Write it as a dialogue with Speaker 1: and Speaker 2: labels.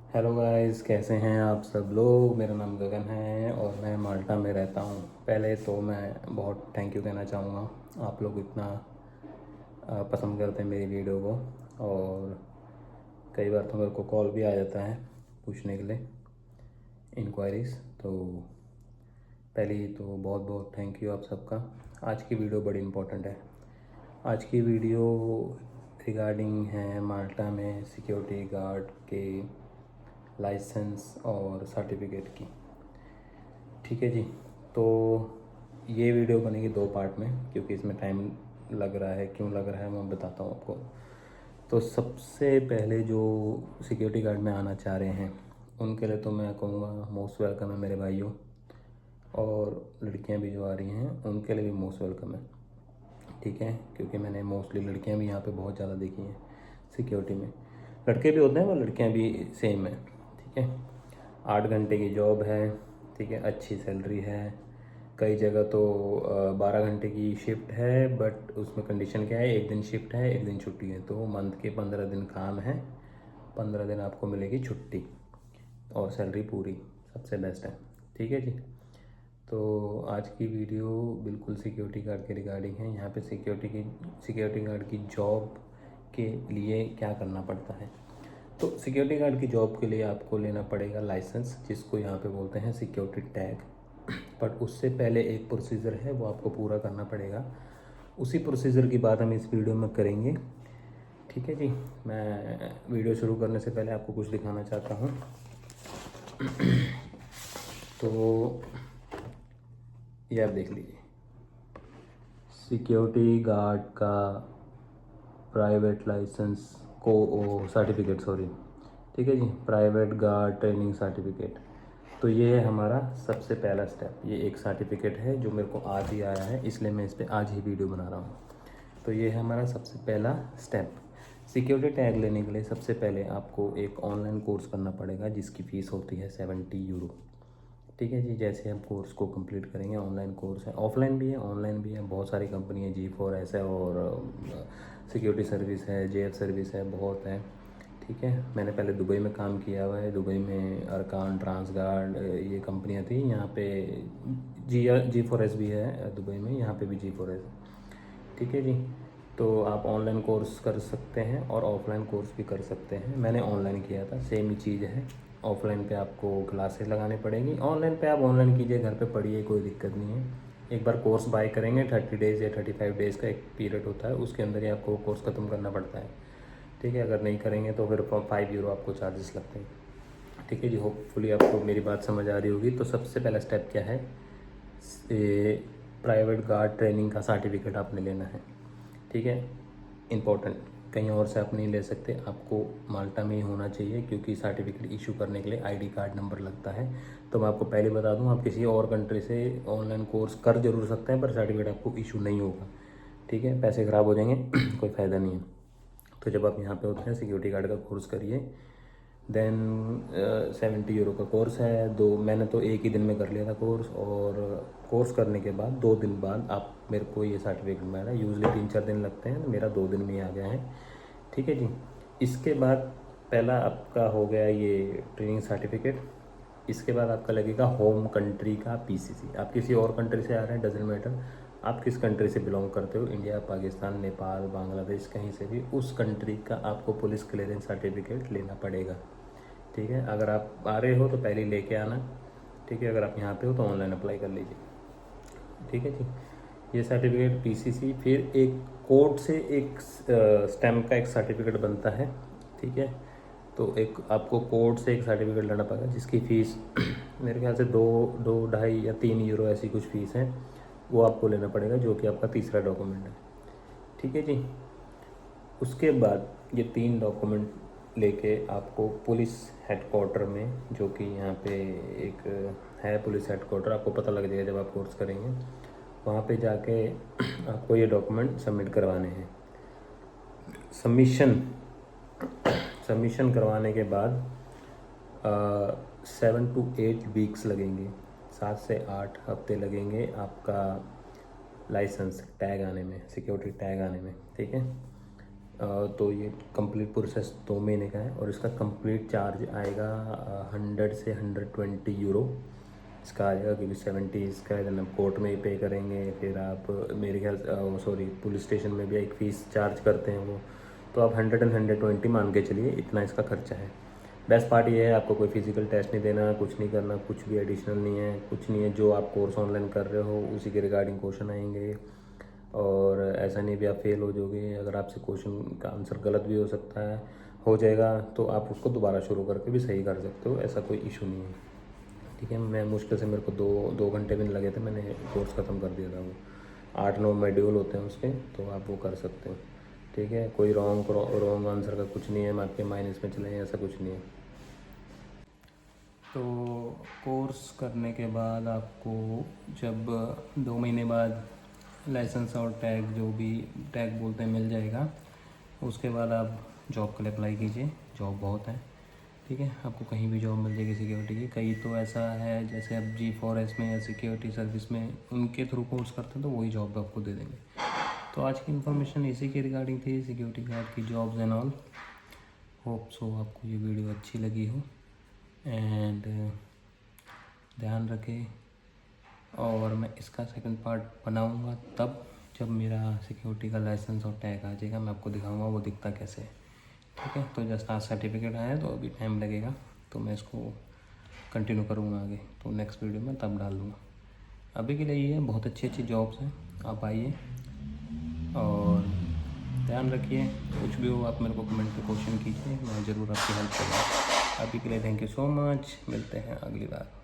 Speaker 1: Hello guys, कैसे हैं आप सब लोग। मेरा नाम गगन है और मैं माल्टा में रहता हूँ। पहले तो मैं बहुत थैंक यू कहना चाहूँगा, आप लोग इतना पसंद करते हैं मेरी वीडियो को। और कई बार तो मेरे को कॉल भी आ जाता है पूछने के लिए, इंक्वायरीज़। तो पहले ही तो बहुत बहुत थैंक यू आप सबका। आज की वीडियो बड़ी इम्पोर्टेंट है। आज की वीडियो रिगार्डिंग है माल्टा में सिक्योरिटी गार्ड के लाइसेंस और सर्टिफिकेट की। ठीक है जी। तो ये वीडियो बनेगी दो पार्ट में, क्योंकि इसमें टाइम लग रहा है। क्यों लग रहा है मैं बताता हूँ आपको। तो सबसे पहले जो सिक्योरिटी गार्ड में आना चाह रहे हैं उनके लिए तो मैं कहूँगा मोस्ट वेलकम है मेरे भाइयों। और लड़कियाँ भी जो आ रही हैं उनके लिए भी मोस्ट वेलकम है। ठीक है, क्योंकि मैंने मोस्टली लड़कियाँ भी यहाँ पे बहुत ज़्यादा देखी हैं सिक्योरिटी में। लड़के भी होते हैं पर लड़कियाँ भी सेम है। ठीक है, 8 घंटे की जॉब है। ठीक है, अच्छी सैलरी है। कई जगह तो 12 घंटे की शिफ्ट है, बट उसमें कंडीशन क्या है, एक दिन शिफ्ट है एक दिन छुट्टी है। तो मंथ के 15 दिन काम है, 15 दिन आपको मिलेगी छुट्टी और सैलरी पूरी। सबसे बेस्ट है। ठीक है जी। तो आज की वीडियो बिल्कुल सिक्योरिटी गार्ड के रिगार्डिंग है। यहाँ पे सिक्योरिटी गार्ड की जॉब के लिए क्या करना पड़ता है। तो सिक्योरिटी गार्ड की जॉब के लिए आपको लेना पड़ेगा लाइसेंस, जिसको यहाँ पे बोलते हैं सिक्योरिटी टैग। बट उससे पहले एक प्रोसीजर है, वो आपको पूरा करना पड़ेगा। उसी प्रोसीजर की बात हम इस वीडियो में करेंगे। ठीक है जी। मैं वीडियो शुरू करने से पहले आपको कुछ दिखाना चाहता हूँ। तो ये आप देख लीजिए, सिक्योरिटी गार्ड का प्राइवेट लाइसेंस को सर्टिफिकेट, सॉरी। ठीक है जी, प्राइवेट गार्ड ट्रेनिंग सर्टिफिकेट। तो ये है हमारा सबसे पहला स्टेप। ये एक सर्टिफिकेट है जो मेरे को आज ही आया है, इसलिए मैं इस पर आज ही वीडियो बना रहा हूँ। तो ये है हमारा सबसे पहला स्टेप। सिक्योरिटी टैग लेने के लिए सबसे पहले आपको एक ऑनलाइन कोर्स करना पड़ेगा, जिसकी फ़ीस होती है 70 यूरो। ठीक है जी। जैसे हम कोर्स को कंप्लीट करेंगे, ऑनलाइन कोर्स है, ऑफलाइन भी है ऑनलाइन भी है। बहुत सारी कंपनी है, G4S है और सिक्योरिटी सर्विस है, JF सर्विस है, बहुत है। ठीक है, मैंने पहले दुबई में काम किया हुआ है। दुबई में अरकान, ट्रांसगार्ड, ये कंपनियां थी। यहाँ पे G4S भी है दुबई में, यहाँ पे भी G4S है। ठीक है जी। तो आप ऑनलाइन कोर्स कर सकते हैं और ऑफलाइन कोर्स भी कर सकते हैं। मैंने ऑनलाइन किया था, सेम ही चीज़ है। ऑफलाइन पे आपको क्लासेस लगानी पड़ेंगी, ऑनलाइन पे आप ऑनलाइन कीजिए, घर पे पढ़िए, कोई दिक्कत नहीं है। एक बार कोर्स बाय करेंगे, 30 डेज़ या 35 डेज़ का एक पीरियड होता है, उसके अंदर ही आपको कोर्स ख़त्म करना पड़ता है। ठीक है, अगर नहीं करेंगे तो फिर 5 यूरो आपको चार्जेस लगते हैं। ठीक है जी। होपफुली आपको मेरी बात समझ आ रही होगी। तो सबसे पहला स्टेप क्या है, प्राइवेट गार्ड ट्रेनिंग का सर्टिफिकेट आपने लेना है। ठीक है, इम्पोर्टेंट, कहीं और से आप नहीं ले सकते, आपको माल्टा में ही होना चाहिए, क्योंकि सर्टिफिकेट इशू करने के लिए ID कार्ड नंबर लगता है। तो मैं आपको पहले बता दूं, आप किसी और कंट्री से ऑनलाइन कोर्स कर जरूर सकते हैं, पर सर्टिफिकेट आपको इशू नहीं होगा। ठीक है, पैसे ख़राब हो जाएंगे कोई फ़ायदा नहीं है। तो जब आप यहाँ पे होते हैं, सिक्योरिटी गार्ड का कोर्स करिए। देन 70 यूरो का कोर्स है। मैंने तो एक ही दिन में कर लिया था कोर्स, और कोर्स करने के बाद 2 दिन बाद आप मेरे को ये सर्टिफिकेट मिला। यूजली 3-4 दिन लगते हैं, तो मेरा 2 दिन में ही आ गया है। ठीक है जी। इसके बाद पहला आपका हो गया ये ट्रेनिंग सर्टिफिकेट। इसके बाद आपका लगेगा होम कंट्री का PCC। आप किसी और कंट्री से आ रहे हैं, डजेंट मैटर आप किस कंट्री से बिलोंग करते हो, इंडिया, पाकिस्तान, नेपाल, बांग्लादेश, कहीं से भी, उस कंट्री का आपको पुलिस क्लियरेंस सर्टिफिकेट लेना पड़ेगा। ठीक है, अगर आप आ रहे हो तो पहले ही लेके आना। ठीक है, अगर आप यहाँ पे हो तो ऑनलाइन अप्लाई कर लीजिए। ठीक है जी। ये सर्टिफिकेट PCC, फिर एक कोर्ट से एक स्टैम्प का एक सर्टिफिकेट बनता है। ठीक है, तो एक आपको कोर्ट से एक सर्टिफिकेट लेना पड़ेगा, जिसकी फ़ीस मेरे ख्याल से 2, 2, 2.5 या 3 यूरो ऐसी कुछ फ़ीस है। वो आपको लेना पड़ेगा, जो कि आपका तीसरा डॉक्यूमेंट है। ठीक है जी। उसके बाद ये 3 डॉक्यूमेंट लेके आपको पुलिस हेडक्वार्टर में, जो कि यहाँ पे एक है पुलिस हेडक्वार्टर, आपको पता लग जाएगा जब आप कोर्स करेंगे। वहाँ पे जाके आपको ये डॉक्यूमेंट सबमिट करवाने हैं। सबमिशन सबमिशन करवाने के बाद 7 to 8 वीक्स लगेंगे, 7 से 8 हफ्ते लगेंगे आपका लाइसेंस टैग आने में, सिक्योरिटी टैग आने में। ठीक है, तो ये कंप्लीट प्रोसेस 2 महीने का है और इसका कंप्लीट चार्ज आएगा 100 से 120 यूरो इसका आएगा, क्योंकि 70 इसका है, आप कोर्ट में ही पे करेंगे, फिर आप मेरे ख्याल सॉरी पुलिस स्टेशन में भी एक फ़ीस चार्ज करते हैं वो, तो आप 100 एंड 120 मान के चलिए, इतना इसका खर्चा है। बेस्ट पार्ट ये है, आपको कोई फिजिकल टेस्ट नहीं देना, कुछ नहीं करना, कुछ भी एडिशनल नहीं है, कुछ नहीं है। जो आप कोर्स ऑनलाइन कर रहे हो उसी के रिगार्डिंग क्वेश्चन आएंगे, और ऐसा नहीं भी आप फेल हो जाओगे। अगर आपसे क्वेश्चन का आंसर गलत भी हो सकता है, हो जाएगा, तो आप उसको दोबारा शुरू करके भी सही कर सकते हो, ऐसा कोई इशू नहीं है। ठीक है, मैं मुश्किल से मेरे को दो घंटे भी नहीं लगे थे, मैंने कोर्स ख़त्म कर दिया था। वो 8-9 मॉड्यूल होते हैं उसके, तो आप वो कर सकते हो। ठीक है, कोई रॉन्ग आंसर का कुछ नहीं है, हम आपके माइनस में चले, ऐसा कुछ नहीं है। तो कोर्स करने के बाद आपको जब 2 महीने बाद लाइसेंस और टैग, जो भी टैग बोलते हैं, मिल जाएगा, उसके बाद आप जॉब के लिए अप्लाई कीजिए। जॉब बहुत है, ठीक है, आपको कहीं भी जॉब मिल जाएगी सिक्योरिटी की। कई तो ऐसा है जैसे अब G4S में या सिक्योरिटी सर्विस में उनके थ्रू कोर्स करते हैं, तो वही जॉब आपको दे देंगे। तो आज की इन्फॉर्मेशन इसी के रिगार्डिंग थी, सिक्योरिटी गार्ड की jobs and all. Hope so आपको ये वीडियो अच्छी लगी हो, एंड ध्यान रखें, और मैं इसका सेकंड पार्ट बनाऊंगा तब जब मेरा सिक्योरिटी का लाइसेंस और टैग आ जाएगा, मैं आपको दिखाऊंगा वो दिखता कैसे है। ठीक है, तो जस्ट आज सर्टिफिकेट आया तो अभी टाइम लगेगा, तो मैं इसको कंटिन्यू करूँगा आगे, तो नेक्स्ट वीडियो में तब डाल दूँगा। अभी के लिए ये बहुत अच्छी जॉब्स हैं, आप आइए और ध्यान रखिए। कुछ भी हो आप मेरे को कमेंट पे क्वेश्चन कीजिए, मैं ज़रूर आपकी हेल्प करूँगा। अभी के लिए थैंक यू सो मच, मिलते हैं अगली बार।